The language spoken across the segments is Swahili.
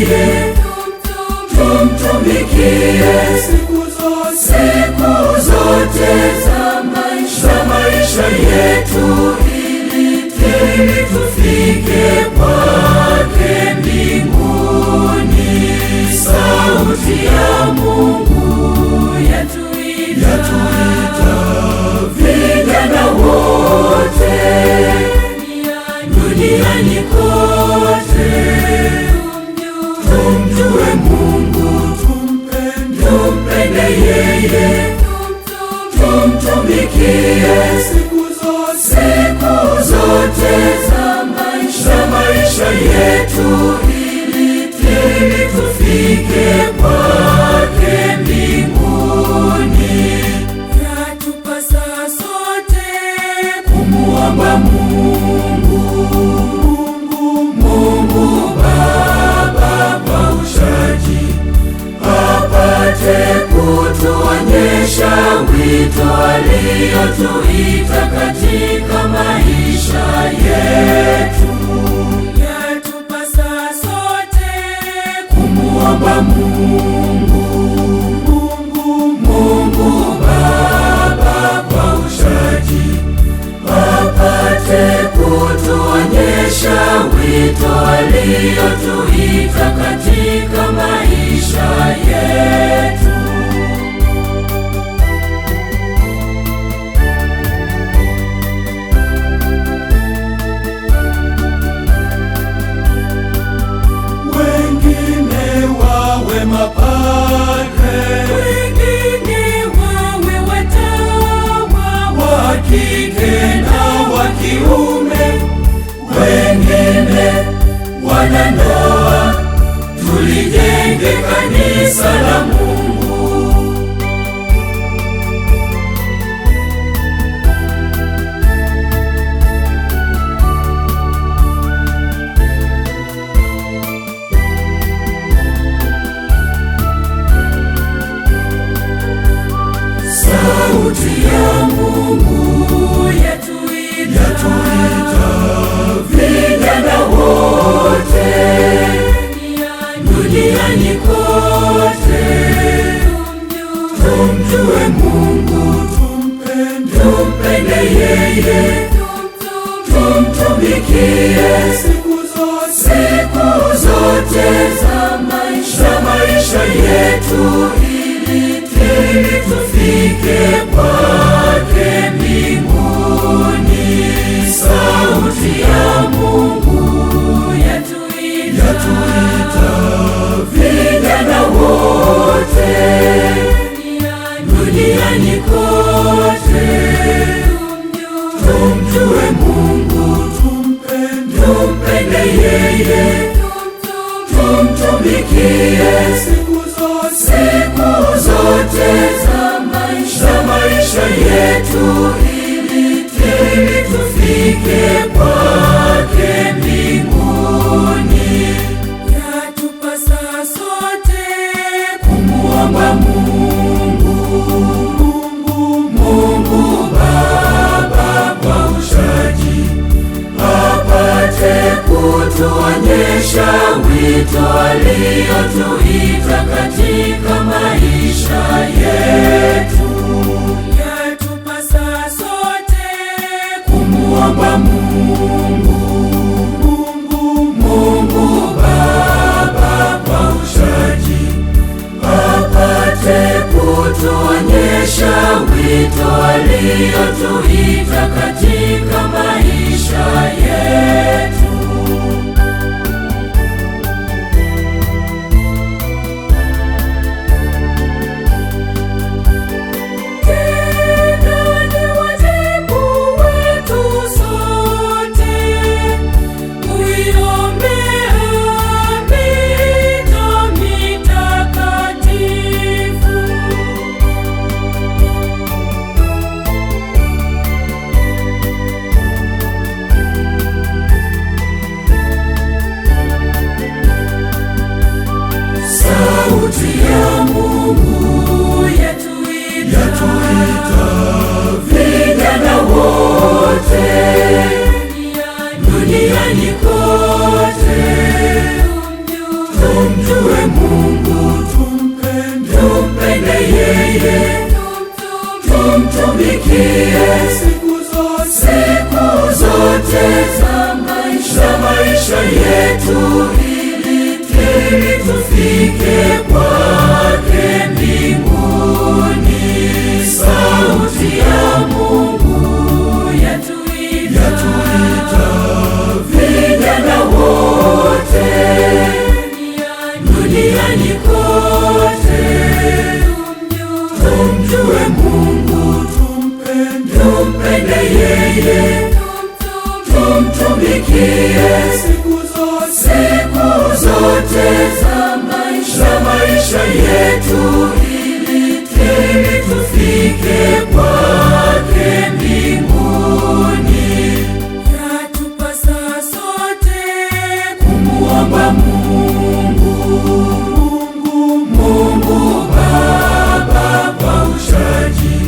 yeye, tumtumikie siku zote za maisha yetu, ili tufike kwake mbinguni. Sauti ya Mungu yatuita vijana wote duniani kote, tumjue Mungu, tumpende yeye, tumtumikie siku zote za maisha yetu, ili tufike kwake mbinguni. Yatupasa sote kumuomba Mungu Baba kwa ushaji, apate kutuonyesha wito aliotuita katika maisha yetu. Yatupasa sote kumuomba Mungu Baba kwa ushaji, apate kutuonyesha wito aliotuita katika maisha yetu. Wengine wawe mapadre, wengine wawe watawa wa kike na wa kiume, wengine wanandoa, tulijenge kanisa la Mungu. Sauti ya Mungu yatuita vijana wote duniani kote, tumjue Mungu, tumpende yeye, tumtumikie siku zote za maisha yetu, ili tufike kwake mbinguni. Sauti ya Mungu yatuita vijana wote duniani kote, tumjue Mungu, tumpende yeye, tumtumikie siku zote za maisha yetu, ili tufike kwake mbinguni. Yatupasa sote kumuomba Mungu Baba kwa ushaji, apate kutuonyesha wito aliotuita katika maisha yetu. Yatupasa sote kumuomba Mungu Baba kwa ushaji, apate kutuonyesha wito aliotuita katika maisha yetu. tufike kwake mbinguni. Sauti ya Mungu yatuita vijana wote duniani kote, tumjue Mungu, tumpende yeye, tumtumikie siku zote za maisha yetu, ili tufike kwake mbinguni. Yatupasa sote kumuomba Mungu Baba kwa ushaji,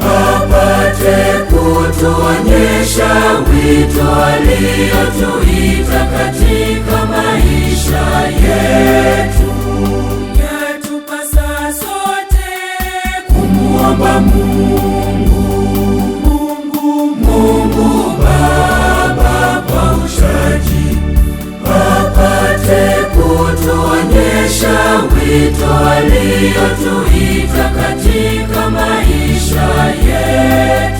apate kutuonyesha wito aliotuita katika maisha yetu. Yatupasa sote kumuomba Mungu Baba kwa ushaji, apate kutuonyesha wito aliotuita katika maisha yetu.